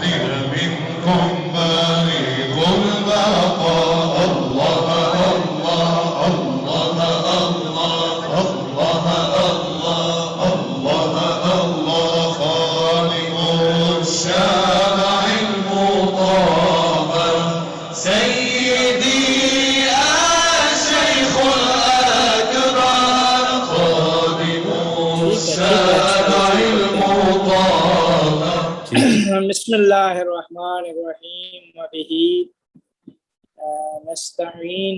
منكم بارق البقاء الله الله الله الله الله الله الله خالق الشارع المطهر سيدي الشيخ الأكبر خالق الشارع المطهر بسم اللہ الرحمن الرحیم وبہ نستعین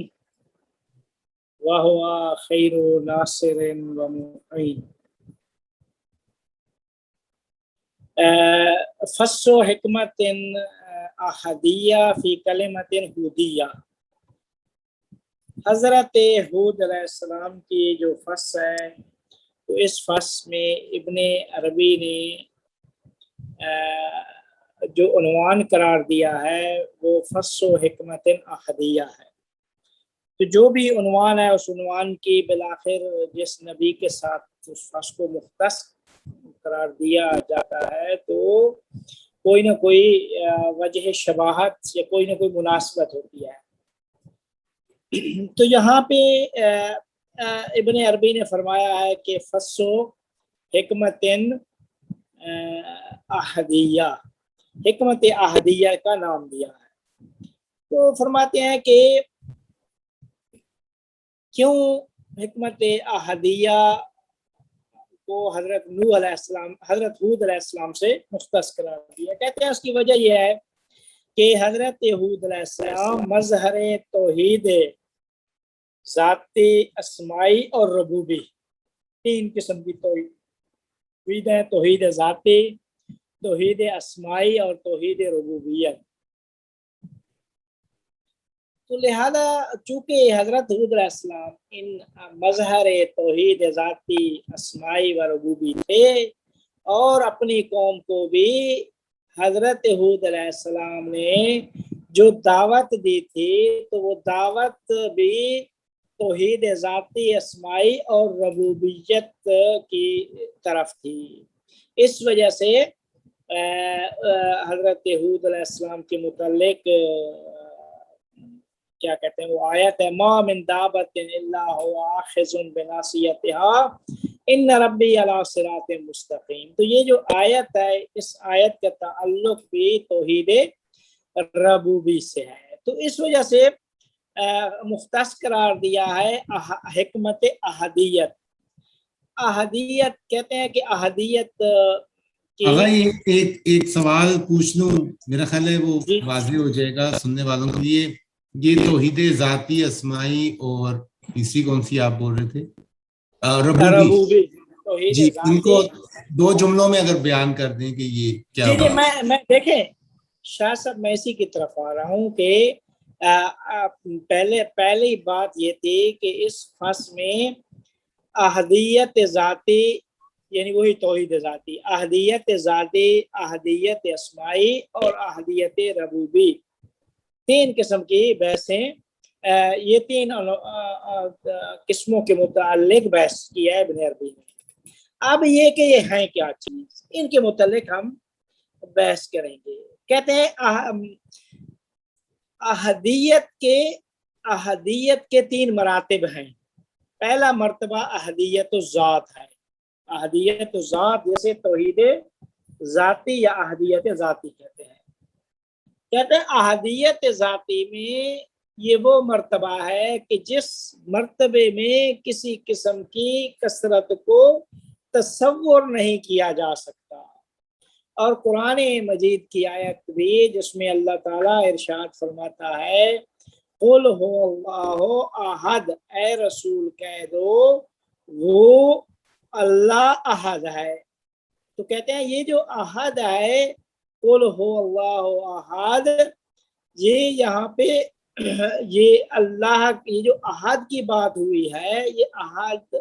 وہو خیر ناصر ومعین. فص و حکمت احدیہ فی کلمت ہودیہ. حضرت ہود علیہ السلام کی جو فص ہے تو اس فص میں ابن عربی نے جو عنوان قرار دیا ہے وہ فص و حکمت احدیہ ہے. تو جو بھی عنوان ہے اس عنوان کی بالآخر جس نبی کے ساتھ اس فص کو مختص قرار دیا جاتا ہے تو کوئی نہ کوئی وجہ شباہت یا کوئی نہ کوئی مناسبت ہوتی ہے. تو یہاں پہ ابن عربی نے فرمایا ہے کہ فص و حکمت احدیہ، حکمت احدیہ کا نام دیا ہے. تو فرماتے ہیں کہ کیوں حکمت احدیہ کو حضرت نوح علیہ السلام حضرت ہود علیہ السلام سے مختص قرار دیا. کہتے ہیں اس کی وجہ یہ ہے کہ حضرت ہود علیہ السلام مظہر توحید ذاتی، اسمائی اور ربوبی، تین قسم کی توحید ہے: توحید ذاتی، توحید اسمائی اور توحید ربوبیت. تو لہذا چونکہ حضرت ہود علیہ السلام ان مظہر توحید ذاتی، اسمائی و ربوبی تھے اور اپنی قوم کو بھی حضرت ہود علیہ السلام نے جو دعوت دی تھی تو وہ دعوت بھی توحید ذاتی، اسمائی اور ربوبیت کی طرف تھی. اس وجہ سے حضرت ہود علیہ السلام کے متعلق کیا کہتے ہیں وہ آیت ہے: ما من دابۃ الا هو آخذ بناصیتها ان ربی علی صراط مستقیم. تو یہ جو آیت ہے اس آیت کا تعلق بھی توحید ربوبی سے ہے. تو اس وجہ سے مختص قرار دیا ہے حکمت احدیت. احدیت کہتے ہیں کہ احدیت اگر ایک سوال پوچھ لوں، میرا خیال ہے وہ واضح ہو جائے گا سننے والوں کے لیے. یہ توحید ذاتی، اسمائی اور تیسری کون سی آپ بول رہے تھے؟ ربوبی. جی ان کو دو جملوں میں اگر بیان کر دیں کہ یہ کیا جی میں دیکھیں شاہ صاحب میں اسی کی طرف آ رہا ہوں کہ پہلی بات یہ تھی کہ اس فصل میں احدیت ذاتی یعنی وہی توحید ذاتی، احدیت ذاتی، احدیت اسمائی اور احدیت ربوبی، تین قسم کی بحثیں یہ تین قسموں کے متعلق بحث کی ہے ابن عربی نے. اب یہ کہ یہ ہیں کیا چیز، ان کے متعلق ہم بحث کریں گے. کہتے ہیں احدیت کے تین مراتب ہیں. پہلا مرتبہ احدیت الذات ہے. احدیت الذات جیسے توحید ذاتی یا احدیت ذاتی کہتے ہیں. کہتے ہیں احدیت ذاتی میں یہ وہ مرتبہ ہے کہ جس مرتبے میں کسی قسم کی کثرت کو تصور نہیں کیا جا سکتا. اور قرآن مجید کی آیت بھی جس میں اللہ تعالیٰ ارشاد فرماتا ہے قل هو اللہ احد، اے رسول کہہ دو وہ اللہ احد ہے. تو کہتے ہیں یہ جو احد ہے قل هو اللہ احد، یہ یہاں پہ یہ اللہ یہ جو احد کی بات ہوئی ہے یہ احد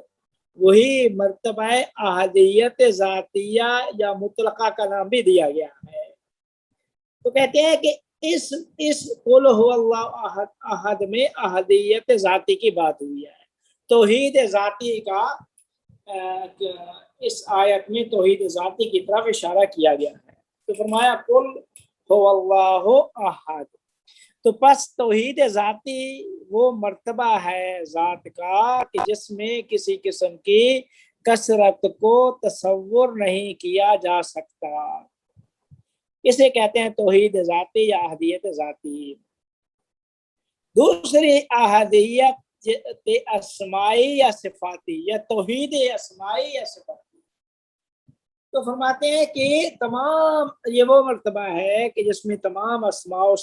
وہی مرتبہ احدیت ذاتیہ یا مطلقہ کا نام بھی دیا گیا ہے. تو کہتے ہیں کہ اس قل هو اللہ احد میں احدیت ذاتی کی بات ہوئی ہے. توحید ذاتی کا اس آیت میں توحید ذاتی کی طرف اشارہ کیا گیا ہے. تو فرمایا قل هو اللہ احد. تو پس توحید ذاتی وہ مرتبہ ہے ذات کا کہ جس میں کسی قسم کی کثرت کو تصور نہیں کیا جا سکتا. اسے کہتے ہیں توحید ذاتی یا احدیت ذاتی. دوسری احدیت اسمائی یا صفاتی یا توحید اسمائی یا صفاتی. تو فرماتے ہیں کہ تمام یہ وہ مرتبہ ہے کہ جس میں تمام اسماء و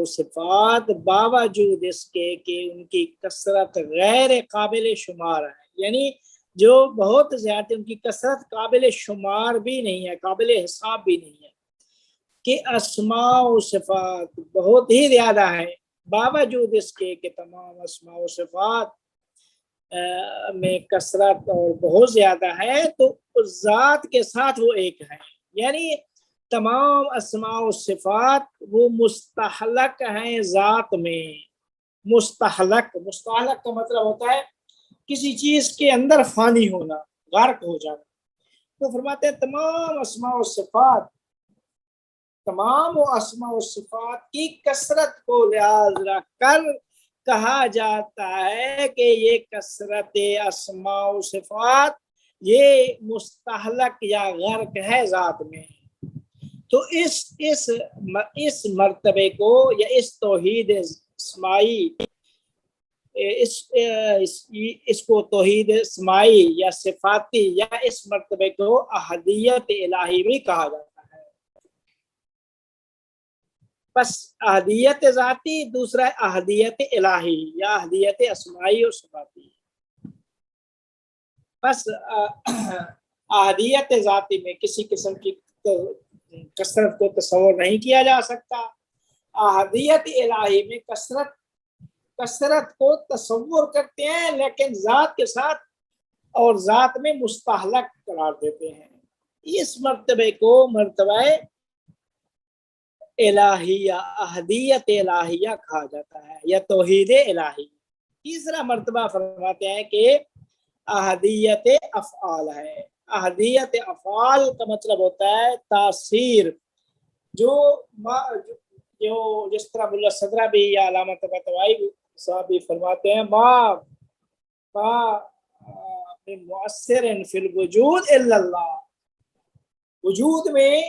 صفات باوجود اس کے کہ ان کی کثرت غیر قابل شمار ہے، یعنی جو بہت زیادہ ان کی کثرت قابل شمار بھی نہیں ہے، قابل حساب بھی نہیں ہے، کہ اسماء و صفات بہت ہی زیادہ ہے، باوجود اس کے کہ تمام اسماء و صفات میں کثرت اور بہت زیادہ ہے، تو ذات کے ساتھ وہ ایک ہے. یعنی تمام اسماء و صفات وہ مستحلق ہیں ذات میں. مستحلق کا مطلب ہوتا ہے کسی چیز کے اندر فانی ہونا، غرق ہو جانا. تو فرماتے ہیں تمام اسماء و صفات کی کثرت کو لحاظ رکھ کر کہا جاتا ہے کہ یہ کثرت اسماء و صفات یہ مستحلق یا غرق ہے ذات میں. تو اس مرتبے کو یا اس توحید اسمائی اس کو توحید اسمائی یا صفاتی یا اس مرتبے کو احدیت الہی بھی کہا جاتا ہے. بس احدیت ذاتی، دوسرا احدیت الہی یا احدیت اسمائی و صفاتی. بس احدیت ذاتی میں کسی قسم کی کثرت کو تصور نہیں کیا جا سکتا. احدیت الہی میں کثرت کو تصور کرتے ہیں لیکن ذات کے ساتھ اور ذات میں مستحلق قرار دیتے ہیں. اس مرتبے کو مرتبہ الہیہ، احدیت الہیہ کہا جاتا ہے یا توحید الہی. تیسرا مرتبہ فرماتے ہیں کہ احدیت افعال ہے. احدیت افعال کا مطلب ہوتا ہے تاثیر، جو جس طرح ملا صدرہ بھی یا علامہ طباطبائی صاحب بھی فرماتے ہیں ما مؤثر فی الوجود الا اللہ. وجود میں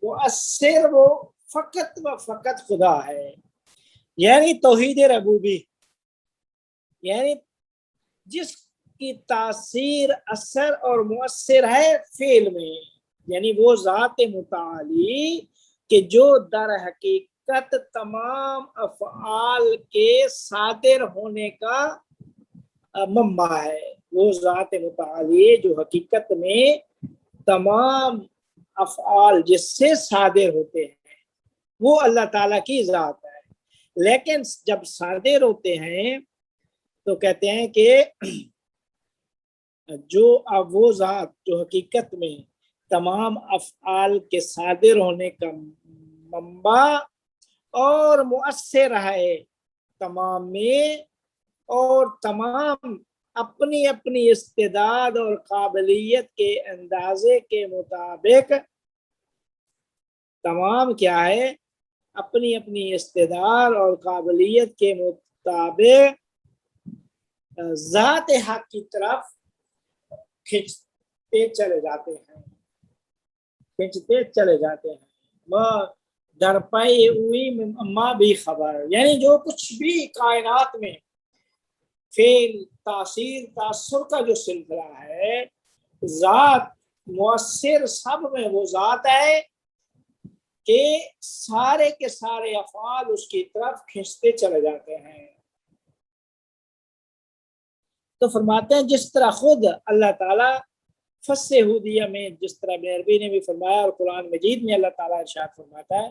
مؤثر وہ فقط و فقط خدا ہے. یعنی توحید ربوبی، یعنی جس کی تاثیر اثر اور مؤثر ہے فعل میں، یعنی وہ ذات متعالی کہ جو در حقیقت تمام افعال کے صادر ہونے کا منبع ہے. وہ ذات متعالی جو حقیقت میں تمام افعال جس سے صادر ہوتے ہیں وہ اللہ تعالیٰ کی ذات ہے. لیکن جب صادر ہوتے ہیں تو کہتے ہیں کہ جو اب وہ ذات جو حقیقت میں تمام افعال کے صادر ہونے کا منبع اور مؤثر ہے تمام میں، اور تمام اپنی اپنی استعداد اور قابلیت کے اندازے کے مطابق، تمام کیا ہے اپنی اپنی استعداد اور قابلیت کے مطابق ذات حق کی طرف کھنچتے چلے جاتے ہیں. وہ درپائی ہوئی ماں بھی خبر، یعنی جو کچھ بھی کائنات میں فعل، تاثیر، تاثر کا جو سلسلہ ہے، ذات مؤثر سب میں وہ ذات ہے کہ سارے کے سارے افعال اس کی طرف کھنچتے چلے جاتے ہیں. تو فرماتے ہیں جس طرح خود اللہ تعالیٰ فصیحودیہ میں جس طرح عربی نے بھی فرمایا، اور قرآن مجید میں اللہ تعالیٰ ارشاد فرماتا ہے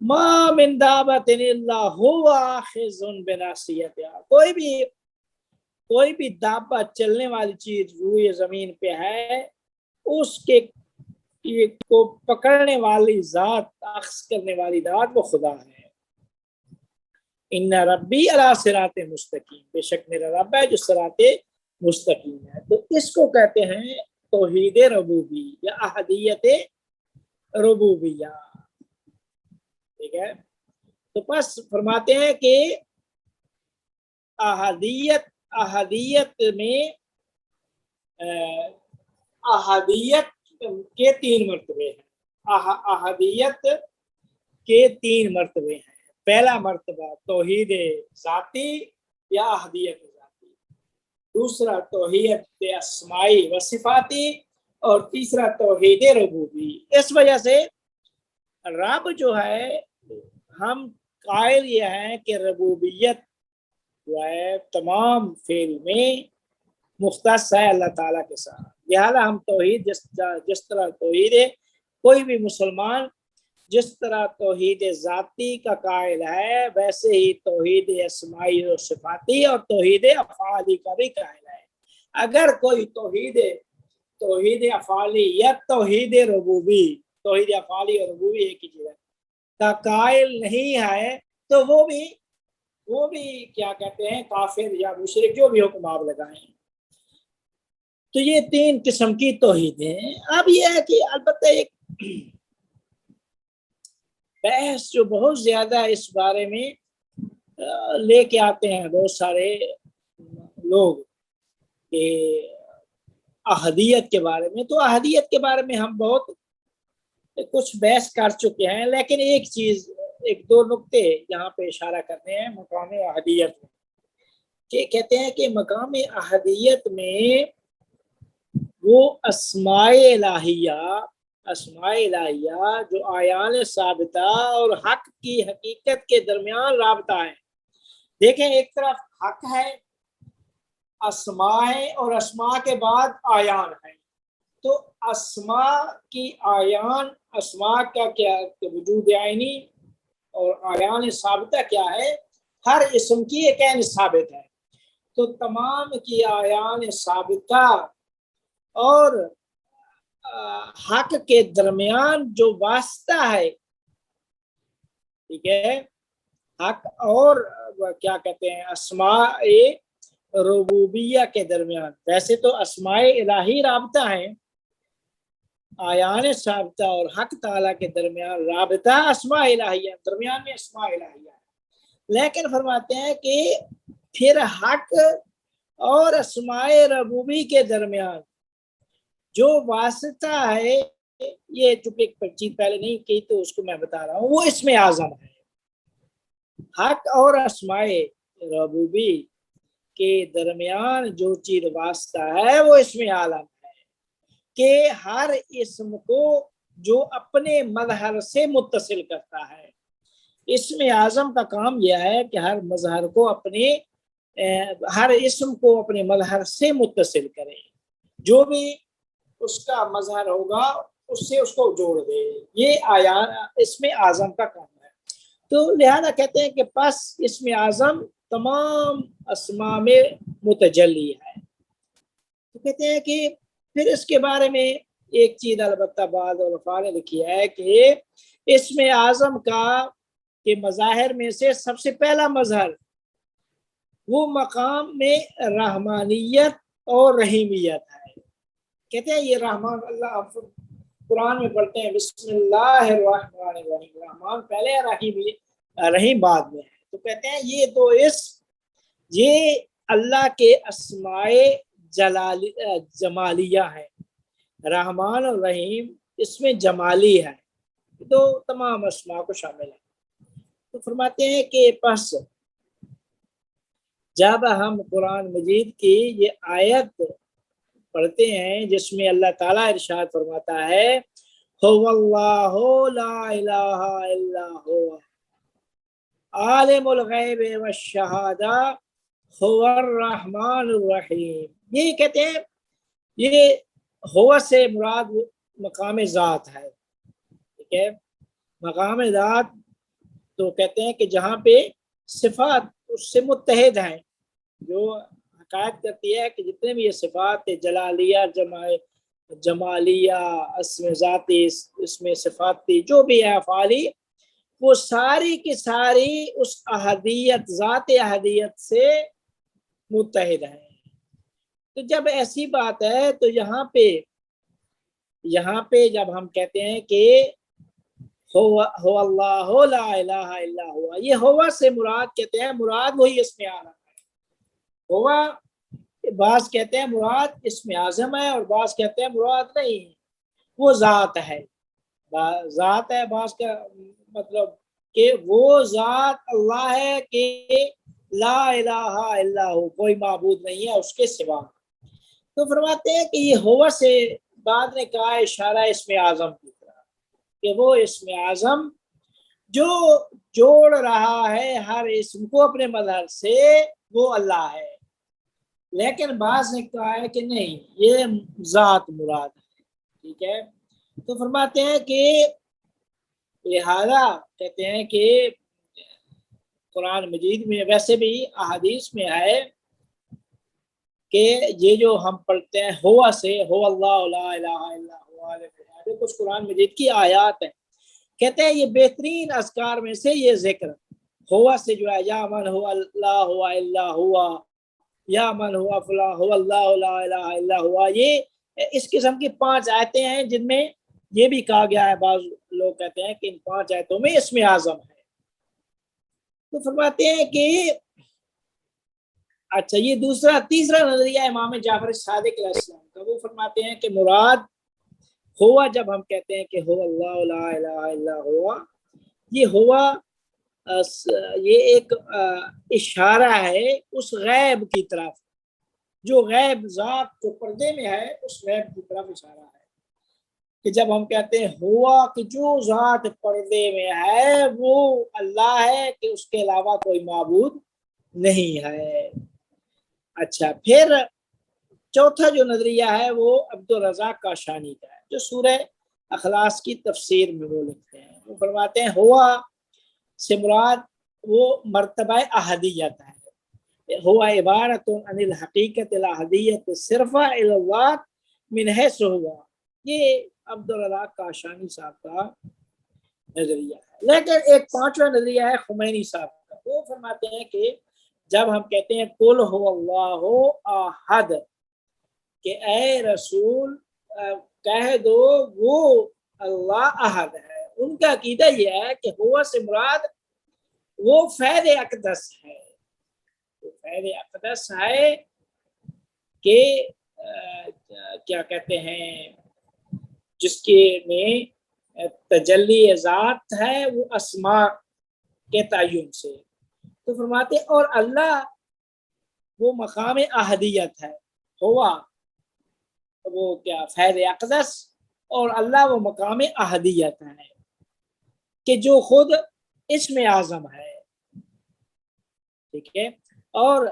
ما من دابۃ الا هو آخذ بناصیتہا. کوئی بھی دابہ چلنے والی چیز روئے زمین پہ ہے، اس کے کو پکڑنے والی ذات، اخذ کرنے والی ذات وہ خدا ہے. ان ربی علی صراط مستقیم، بے شک میرا رب ہے جو صراط مستقیم ہے. تو اس کو کہتے ہیں توحید ربوبی یا احدیت ربوبیہ. ٹھیک ہے. تو پس فرماتے ہیں کہ احدیت میں احدیت کے 3 مرتبے ہیں. احدیت کے 3 مرتبے ہیں. پہلا مرتبہ توحید ذاتی یا احدیت ذاتی، دوسرا توحید اسمائی و صفاتی، اور تیسرا توحید ربوبی. اس وجہ سے رب جو ہے، ہم قائل یہ ہیں کہ ربوبیت جو ہے تمام فعل میں مختص ہے اللہ تعالیٰ کے ساتھ. لہذا ہم توحید جس طرح توحید ہے، کوئی بھی مسلمان جس طرح توحید ذاتی کا قائل ہے ویسے ہی توحید اسمائی و صفاتی اور توحید افعالی کا بھی قائل ہے. اگر کوئی توحید افعالی یا توحید ربوبی، توحید افعالی اور ربوبی ایک ہی چیز ہے، کا قائل نہیں ہے تو وہ بھی کیا کہتے ہیں، کافر یا مشرک، جو بھی حکم آپ لگائیں. تو یہ 3 قسم کی توحید ہیں. اب یہ ہے کہ البتہ ایک بحث جو بہت زیادہ اس بارے میں لے کے آتے ہیں بہت سارے لوگ کہ احدیت کے بارے میں. تو احدیت کے بارے میں ہم بہت کچھ بحث کر چکے ہیں، لیکن ایک دو نقطے یہاں پہ اشارہ کرتے ہیں مقام احدیت میں. کہ کہتے ہیں کہ مقام احدیت میں وہ اسماء الہیہ جو آیان ثابتہ اور حق کی حقیقت کے درمیان رابطہ ہے. دیکھیں، ایک طرف حق ہے، اسماء، اور اسماء کے بعد آیان ہے. تو اسماء کی آیان، اسماء کا کیا وجود عینی اور آیان ثابتہ کیا ہے، ہر اسم کی ایک عین ثابت ہے. تو تمام کی آیان ثابتہ اور حق کے درمیان جو واسطہ ہے، ٹھیک ہے، حق اور کیا کہتے ہیں اسماء ربوبیہ کے درمیان. ویسے تو اسماء الہی رابطہ ہیں، آیان ثابتہ اور حق تعالیٰ کے درمیان رابطہ اسماء الہیہ، درمیان میں اسماء الہیہ ہے. لیکن فرماتے ہیں کہ پھر حق اور اسماء ربوبی کے درمیان جو واسطہ ہے، یہ چونکہ ایک چیز پہلے نہیں کی تو اس کو میں بتا رہا ہوں، وہ اسم اعظم ہے. حق اور اسماء ربوبی کے درمیان جو چیز واسطہ ہے وہ اسم اعظم ہے، کہ ہر اسم کو جو اپنے مظہر سے متصل کرتا ہے. اسم اعظم کا کام یہ ہے کہ ہر اسم کو اپنے مظہر سے متصل کرے، جو بھی اس کا مظہر ہوگا اس سے اس کو جوڑ دے. یہ اسم اعظم کا کام ہے. تو لہذا کہتے ہیں کہ پس اسم اعظم تمام اسماء میں متجلی ہے. تو کہتے ہیں کہ پھر اس کے بارے میں ایک چیز البتہ بعض علماء نے لکھی ہے کہ اسم اعظم کے مظاہر میں سے سب سے پہلا مظہر وہ مقام میں رحمانیت اور رحیمیت ہے. کہتے ہیں یہ رحمان، اللہ قرآن میں پڑھتے ہیں بسم اللہ الرحمن الرحیم، رحمان پہلے رحیم بعد میں ہے. تو کہتے ہیں یہ تو یہ اللہ کے اسماء جمالیہ ہے. رحمان اور رحیم اس میں جمالی ہے، تو تمام اسماء کو شامل ہے. تو فرماتے ہیں کہ پس جب ہم قرآن مجید کی یہ آیت پڑھتے ہیں جس میں اللہ تعالیٰ ارشاد فرماتا ہے هو اللہ لا الہ الا هو عالم الغیب والشہادہ هو الرحمن الرحیم. یہ کہتے ہیں یہ ہوا سے مراد مقام ذات ہے. ٹھیک ہے، مقام ذات تو کہتے ہیں کہ جہاں پہ صفات اس سے متحد ہیں، جو حکایت کرتی ہے کہ جتنے بھی یہ صفات جلالیہ، جمالیہ، اسم ذاتی، اسم صفاتی، جو بھی ہے افعالی، وہ ساری کی ساری اس احدیت، ذات احدیت سے متحد ہیں. تو جب ایسی بات ہے تو یہاں پہ یہاں پہ جب ہم کہتے ہیں کہ ہو اللہ لا الہ الا ہوا، یہ ہوا سے مراد کہتے ہیں مراد وہی اسم اعظم ہے۔ ہوا بعض کہتے ہیں مراد اسم اعظم ہے اور بعض کہتے ہیں مراد نہیں ہے، وہ ذات ہے، ذات ہے۔ بعض کا مطلب کہ وہ ذات اللہ ہے کہ لا الہ الا ہو، کوئی معبود نہیں ہے اس کے سوا۔ تو فرماتے ہیں کہ یہ ہوا سے بعد نے کہا اشارہ اسم اعظم کی طرح، کہ وہ اسم اعظم جو جوڑ رہا ہے ہر اسم کو اپنے مظہر سے، وہ اللہ ہے۔ لیکن بعض نے کہا ہے کہ نہیں، یہ ذات مراد ہے، ٹھیک ہے۔ تو فرماتے ہیں کہ لہذا کہتے ہیں کہ قرآن مجید میں ویسے بھی احادیث میں ہے کہ یہ جو ہم پڑھتے ہیں ہوا سے، ہو اللہ لا الہ الا ہوا، کچھ قرآن مجید کی آیات ہیں، کہتے ہیں یہ بہترین اذکار میں سے یہ ذکر ہوا سے جو ہے، یا من ہوا اللہ ہوا الا ہوا، یا من ہوا فلا ہوا اللہ لا الہ الا ہوا، یہ اس قسم کی 5 آیتیں ہیں جن میں یہ بھی کہا گیا ہے۔ بعض لوگ کہتے ہیں کہ ان 5 آیتوں میں اسم اعظم ہے۔ تو فرماتے ہیں کہ اچھا، یہ تیسرا نظریہ امام جعفر صادق علیہ السلام کا، وہ فرماتے ہیں کہ مراد ہوا جب ہم کہتے ہیں کہ ہو اللہ لا الہ الا ہوا، یہ ہوا یہ ایک اشارہ ہے اس غیب کی طرف، جو غیب ذات جو پردے میں ہے، اس غیب کی طرف اشارہ ہے۔ کہ جب ہم کہتے ہیں ہوا کہ جو ذات پردے میں ہے وہ اللہ ہے، کہ اس کے علاوہ کوئی معبود نہیں ہے۔ اچھا، پھر چوتھا جو نظریہ ہے وہ عبدالرزاق کاشانی کا ہے، جو سورہ اخلاص کی تفسیر میں وہ لکھتے ہیں۔ وہ فرماتے ہیں ہوا سے مراد وہ مرتبہ احدیت ہے، ہوا عبارت عن الحقیقت الاحدیت صرفہ الاللہ من حیث ہوا۔ یہ عبدالرزاق کاشانی صاحب کا نظریہ ہے۔ لیکن ایک 5واں نظریہ ہے خمینی صاحب کا، وہ فرماتے ہیں کہ جب ہم کہتے ہیں قل هو اللہ احد، کہ اے رسول کہہ دو وہ اللہ احد ہے، ان کا عقیدہ یہ ہے کہ ہوا سے مراد وہ فیض اقدس ہے، وہ فیض اقدس ہے کہ کیا کہتے ہیں جس کے میں تجلی ذات ہے وہ اسماء کے تعین سے۔ تو فرماتے اور اللہ وہ مقام احدیت ہے، ہوا وہ کیا فیض اقدس، اور اللہ وہ مقام احدیت ہے کہ جو خود اسم اعظم ہے، ٹھیک ہے۔ اور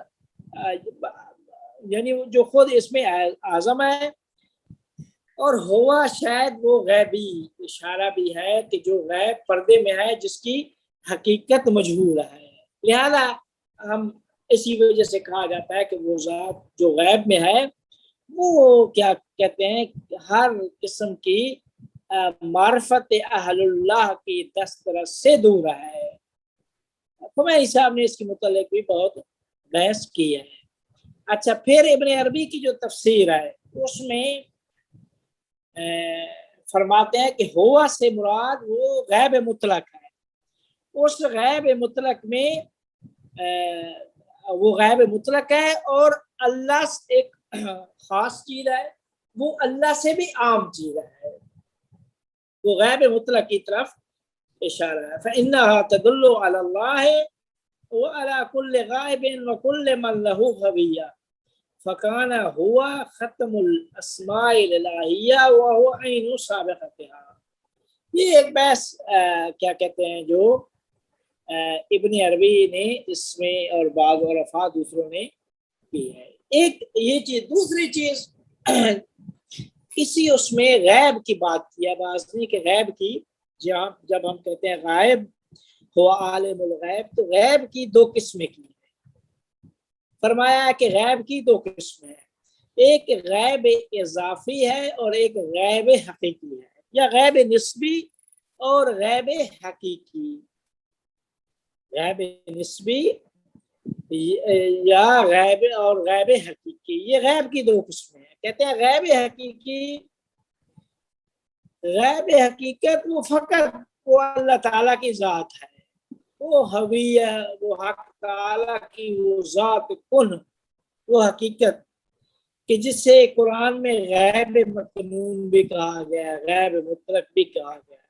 یعنی جو خود اسم اعظم ہے، اور ہوا شاید وہ غیبی اشارہ بھی ہے کہ جو غیب پردے میں ہے، جس کی حقیقت مجہول ہے، لہذا ہم اسی وجہ سے کہا جاتا ہے کہ وہ ذات جو غیب میں ہے وہ کیا کہتے ہیں ہر قسم کی معرفت اہل اللہ کی دسترس سے دور ہے۔ خمینی صاحب نے اس کے متعلق بھی بہت بحث کی ہے۔ اچھا، پھر ابن عربی کی جو تفسیر ہے اس میں فرماتے ہیں کہ ہوا سے مراد وہ غیب مطلق ہے، اس غیب مطلق میں وہ غیب مطلق ہے اور اللہ سے ایک خاص چیز ہے، وہ اللہ سے بھی عام چیز ہے، وہ غیب مطلق کی طرف اشارہ ہے۔ فإنها تدل على الله وعلى كل غائب وكل من له خبية فكان هو ختم الاسماء الالہیہ وهو عین سابقتها۔ یہ ایک بحث کیا کہتے ہیں جو ابن عربی نے اس میں اور بعض عرفاء دوسروں نے کی ہے۔ ایک یہ چیز، دوسری چیز اسی اس میں غیب کی بات کیا بعض نے کہ غیب کی جب ہم کہتے ہیں غائب ہو عالم الغیب، تو غیب کی 2 قسمیں کی ہیں۔ فرمایا کہ غیب کی 2 قسمیں ہیں، ایک غیب اضافی ہے اور ایک غیب حقیقی ہے، یا غیب نسبی اور غیب حقیقی۔ غیب نسبی یا غیب اور غیب حقیقی، یہ غیب کی 2 قسمیں ہیں۔ کہتے ہیں غیب حقیقی غیب حقیقت وہ فقط وہ اللہ تعالیٰ کی ذات ہے، وہ ہویہ، وہ حق تعالیٰ کی وہ ذات کن، وہ حقیقت کہ جس سے قرآن میں غیب مکنون بھی کہا گیا، غیب مطلق بھی کہا گیا،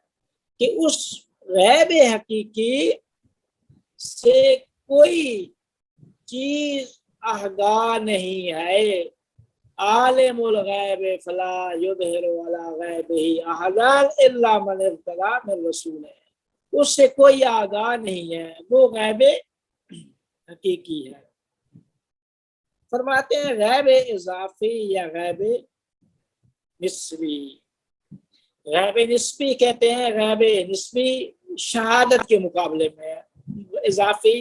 کہ اس غیب حقیقی سے کوئی چیز آگاہ نہیں ہے۔ عالم الغیب فلا یظہر علی غیبہ احدا الا من ارتضی من رسول، اس سے کوئی آگاہ نہیں ہے، وہ غیب حقیقی ہے۔ فرماتے ہیں غیب اضافی یا غیب نسبی۔ غیب نسبی کہتے ہیں، غیب نسبی شہادت کے مقابلے میں، اضافی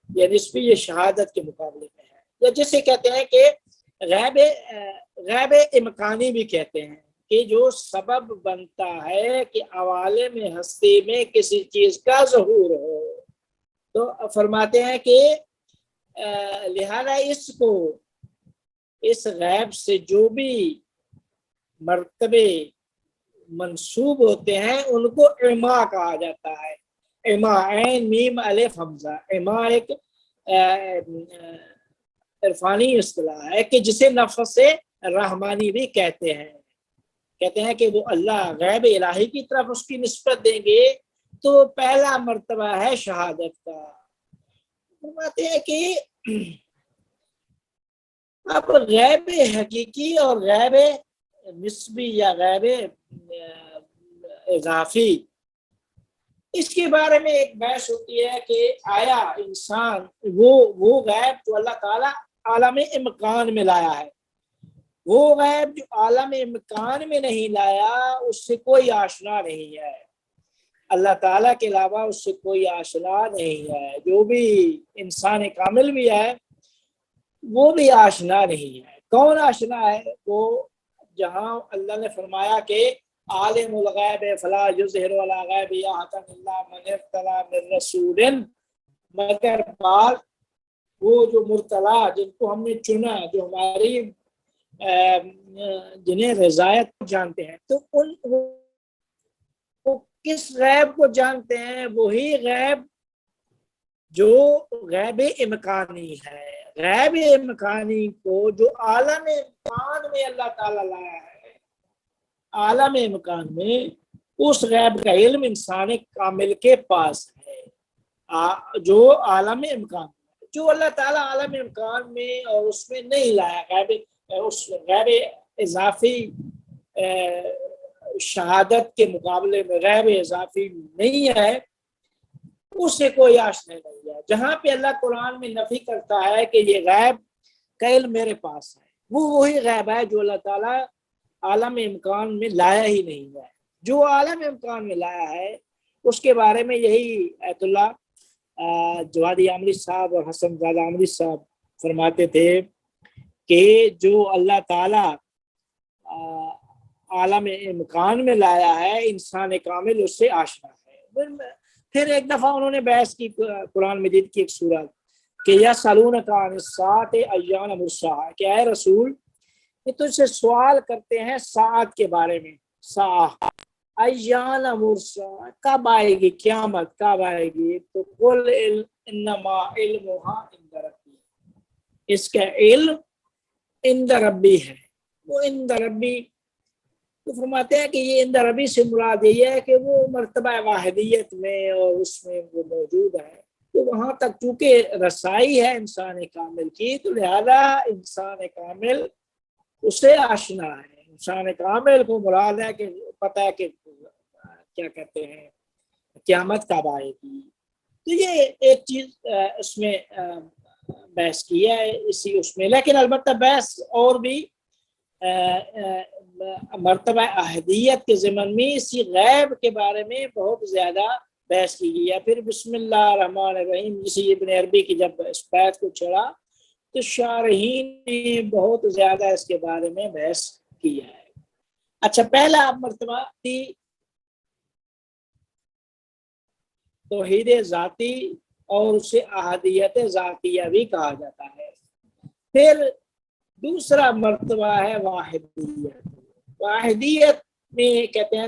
یا نسبی یہ شہادت کے مقابلے میں ہے، یا جسے کہتے ہیں کہ غیب امکانی بھی کہتے ہیں، کہ جو سبب بنتا ہے کہ عوالم ہستی میں کسی چیز کا ظہور ہو۔ تو فرماتے ہیں کہ لہذا اس غیب سے جو بھی مرتبے منسوب ہوتے ہیں ان کو اما کہا جاتا ہے۔ اما، عین میم الف حمزہ۔ اما ایک عرفانی اصطلاح ہے کہ جسے نفس رحمانی بھی کہتے ہیں کہ وہ اللہ غیب الہی کی طرف اس کی نسبت دیں گے تو پہلا مرتبہ ہے شہادت کا۔ فرماتے ہیں کہ اب غیب حقیقی اور غیب نسبی یا غیب اضافی، اس کے بارے میں ایک بحث ہوتی ہے کہ آیا انسان وہ غیب جو اللہ تعالیٰ عالم امکان میں لایا ہے، وہ غیب جو عالم امکان میں نہیں لایا اس سے کوئی آشنا نہیں ہے، اللہ تعالیٰ کے علاوہ اس سے کوئی آشنا نہیں ہے۔ جو بھی انسان کامل بھی ہے وہ بھی آشنا نہیں ہے۔ کون آشنا ہے؟ وہ جہاں اللہ نے فرمایا کہ عالم الغیب فلا یظہر علی غیبہ احدا الا من ارتضی من رسول، مگر بعض وہ جو مرتضی جن کو ہم نے چنا، جو ہماری جنہیں رضایت جانتے ہیں، تو وہ کس غیب کو جانتے ہیں؟ وہی غیب جو غیب امکانی ہے۔ غیب امکانی کو جو عالم امکان میں اللہ تعالیٰ لایا ہے، عالم امکان میں اس غیب کا علم انسان کامل کے پاس ہے، جو عالم امکان جو اللہ تعالیٰ عالم امکان میں اور اس میں نہیں لایا، اس غیب اضافی شہادت کے مقابلے میں غیب اضافی نہیں ہے، اس سے کوئی آشنا نہیں ہے۔ جہاں پہ اللہ قرآن میں نفی کرتا ہے کہ یہ غیب کا علم میرے پاس ہے، وہ وہی غیب ہے جو اللہ تعالیٰ عالم امکان میں لایا ہی نہیں ہے۔ جو عالم امکان میں لایا ہے اس کے بارے میں یہی ایت اللہ جوادی عامری صاحب اور حسن زادہ عامری صاحب فرماتے تھے کہ جو اللہ تعالیٰ عالم امکان میں لایا ہے انسان کامل اس سے آشنا ہے۔ پھر ایک دفعہ انہوں نے بحث کی قرآن مجید کی ایک سورت کہ یسألونک عن الساعۃ ایان مرساہا، کہ اے رسول یہ تجھ سے سوال کرتے ہیں ساعت کے بارے میں، ساعت ایان مرساہا، کب آئے گی قیامت، کب آئے گی؟ تو قل انما علمھا عند ربی، اس کا علم عند ربی ہے، وہ عند ربی۔ تو فرماتے ہیں کہ یہ عند ربی سے مراد یہ ہے کہ وہ مرتبہ واحدیت میں اور اس میں وہ موجود ہے، تو وہاں تک چونکہ رسائی ہے انسان کامل کی، تو لہذا انسان کامل اسے آشنا ہے۔ انسان کامل کو مراد ہے کہ پتہ ہے کہ کیا کہتے ہیں قیامت کب آئے گی۔ تو یہ ایک چیز اس میں بحث کی ہے اسی اس میں، لیکن البتہ بحث اور بھی مرتبہ احدیت کے ضمن میں اسی غیب کے بارے میں بہت زیادہ بحث کی گئی ہے۔ پھر بسم اللہ الرحمن الرحیم جسی ابن عربی کی جب اس بحث کو چھڑا تو شارحین نے بہت زیادہ اس کے بارے میں بحث کیا ہے۔ اچھا، پہلا مرتبہ تھی توحید ذاتی اور اسے احدیت ذاتیہ بھی کہا جاتا ہے۔ پھر دوسرا مرتبہ ہے واحدیت۔ واحدیت میں کہتے ہیں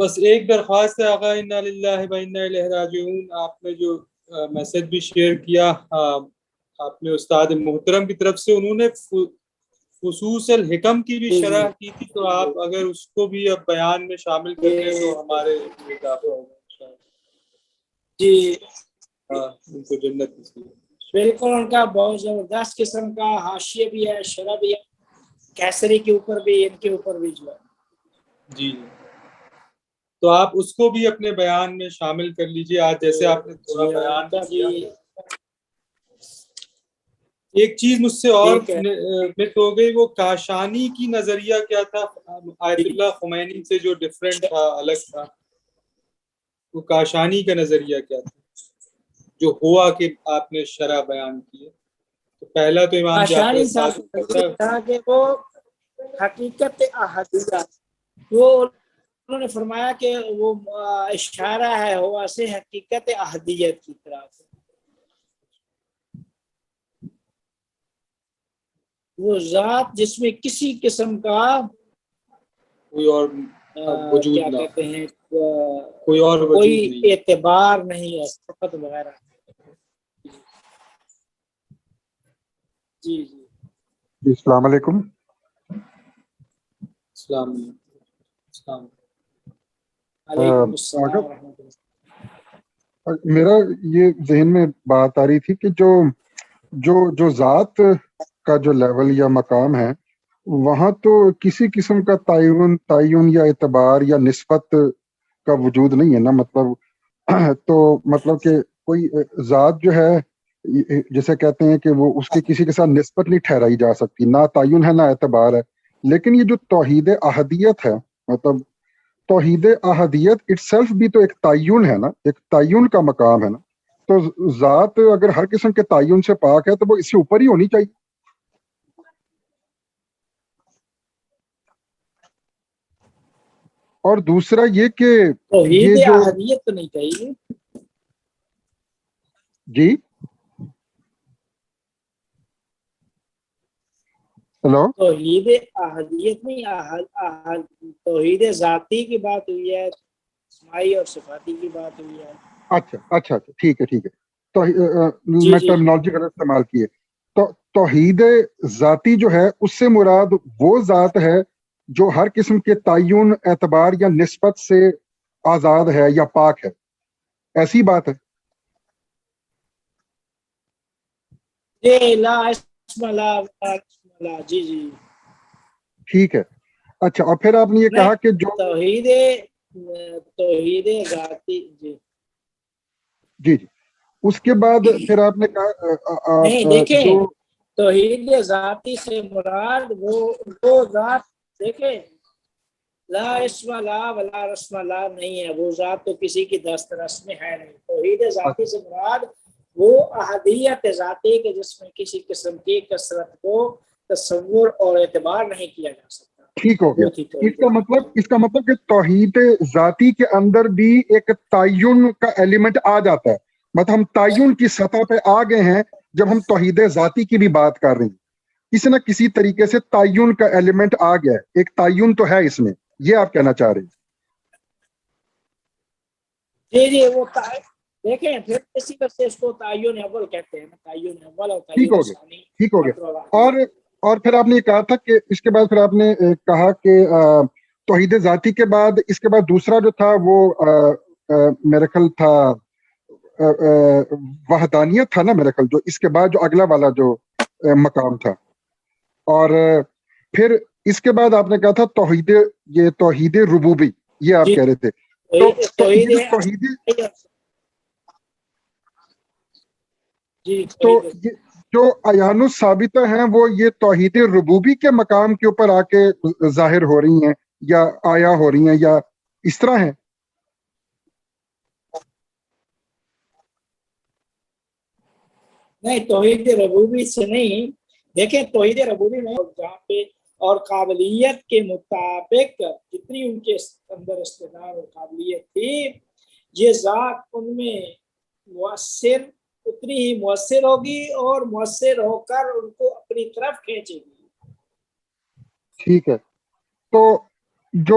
بس ایک درخواست ہے آقا، انا للہ و انا الیہ راجعون، آپ نے جو میسج بھی شیئر کیا آپ نے استاد محترم کی طرف سے، انہوں نے خصوص الحکم کی بھی شرح کی تھی، تو آپ اگر اس کو بھی اب بیان میں شامل کر دیں تو ہمارے اضافہ ہوگا انشاءاللہ۔ جی ان کو جنت نصیب۔ بالکل، ان کا بہت زبردست قسم کا حاشیہ بھی ہے، شرح بھی ہے، کیسری کے اوپر بھی، ان کے اوپر بھی جو ہے۔ جی تو آپ اس کو بھی اپنے بیان میں شامل کر لیجئے، آج جیسے آپ نے تھوڑا بیان بھی کیا۔ ایک چیز مجھ سے اور مس ہو گئی، وہ کاشانی کی نظریہ کیا تھا آیت اللہ خمینی سے جو ڈیفرنٹ تھا، الگ تھا، وہ کاشانی کا نظریہ کیا تھا جو ہوا کہ آپ نے شرح بیان کی ہے؟ تو پہلا تو امام جعفر صادق تھا کہ وہ حقیقت احدیہ، وہ انہوں نے فرمایا کہ وہ اشارہ ہے ہوا سے حقیقت احدیت کی طرف، وہ ذات جس میں کسی قسم کا کوئی اور وجود کیا نہ، کہتے ہیں کوئی اور وجود کوئی نہیں، اعتبار نہیں ہے، صفت وغیرہ۔ جی جی جی السلام علیکم۔ السلام علیکم۔ السلام علیکم السلام ورحمۃ اللہ۔ میرا یہ ذہن میں بات آ رہی تھی کہ جو ذات کا جو لیول یا مقام ہے، وہاں تو کسی قسم کا تعین یا اعتبار یا نسبت کا وجود نہیں ہے نا، مطلب تو مطلب کہ کوئی ذات جو ہے جسے کہتے ہیں کہ وہ اس کی کسی کے ساتھ نسبت نہیں ٹھہرائی جا سکتی، نہ تعین ہے نہ اعتبار ہے۔ لیکن یہ جو توحید احدیت ہے، مطلب توحید احدیت اٹ سیلف بھی تو ایک تعین ہے نا، ایک تعین کا مقام ہے نا، تو ذات اگر ہر قسم کے تعین سے پاک ہے تو وہ اس سے اوپر ہی ہونی چاہیے۔ اور دوسرا یہ کہ توحید یہ جو احدیت تو نہیں چاہیے، جی ہلو، توحید احدیت نہیں، توحید ذاتی کی بات ہوئی ہے، اسماعی اور صفاتی کی بات ہوئی ہے۔ اچھا ٹھیک ہے تو جی میں جی ٹرمنالوجی غلط استعمال کی ہے۔ تو توحید ذاتی جو ہے اس سے مراد وہ ذات ہے جو ہر قسم کے تعین، اعتبار یا نسبت سے آزاد ہے یا پاک ہے، ایسی بات ہے۔ جی لا اسم لا ولا اسم لا، جی جی ٹھیک ہے۔ اچھا، اور پھر آپ نے یہ نہیں، کہا کہ جو توحید ذاتی، جی جی اس کے بعد پھر آپ نے کہا نہیں، دیکھیں توحید ذاتی سے مراد وہ ذات، دیکھیں لا اسم لا ولا رسم لا نہیں ہے، وہ ذات تو کسی کی دسترس میں ہے نہیں۔ توحید ذاتی سے مراد وہ احدیت ذاتی کے جس میں کسی قسم کی کثرت کو تصور اور اعتبار نہیں کیا جا سکتا۔ ٹھیک ہو گیا۔ اس کا مطلب کہ توحید ذاتی کے اندر بھی ایک تعین کا ایلیمنٹ آ جاتا ہے، مطلب ہم تعین کی سطح پہ آ گئے ہیں جب ہم توحید ذاتی کی بھی بات کر رہے ہیں، کسی نہ کسی طریقے سے تعین کا ایلیمنٹ آ گیا ہے، ایک تعین تو ہے اس میں، یہ آپ کہنا چاہ رہے ہیں؟ جی جی، وہ دیکھیں پھر اسی وجہ سے اس کو تعین اول کہتے ہیں، تعین اول اور تعین ثانی۔ ٹھیک ہو گیا۔ اور پھر آپ نے یہ کہا تھا کہ اس کے بعد پھر آپ نے کہا کہ توحید ذاتی کے بعد اس کے بعد دوسرا جو تھا وہ میرے خیال تھا وحدانیت تھا نا، میرے خیال جو اس کے بعد جو اگلا والا جو مقام تھا، اور پھر اس کے بعد آپ نے کہا تھا توحید ربوبی، یہ آپ کہہ رہے تھے۔ تو جو عیان الثابتہ ہیں وہ یہ توحید ربوبی کے مقام کے اوپر آ کے ظاہر ہو رہی ہیں یا آیا ہو رہی ہیں یا اس طرح ہیں؟ نہیں، توحید ربوبی سے نہیں، دیکھیں توحید ربوبی میں جہاں پہ اور قابلیت کے مطابق جتنی ان کے اندر استعداد اور قابلیت تھی، یہ ذات ان میں مؤثر اتنی ہی مؤثر ہوگی اور مؤثر ہو کر ان کو اپنی طرف کھینچے گی۔ ٹھیک ہے، تو جو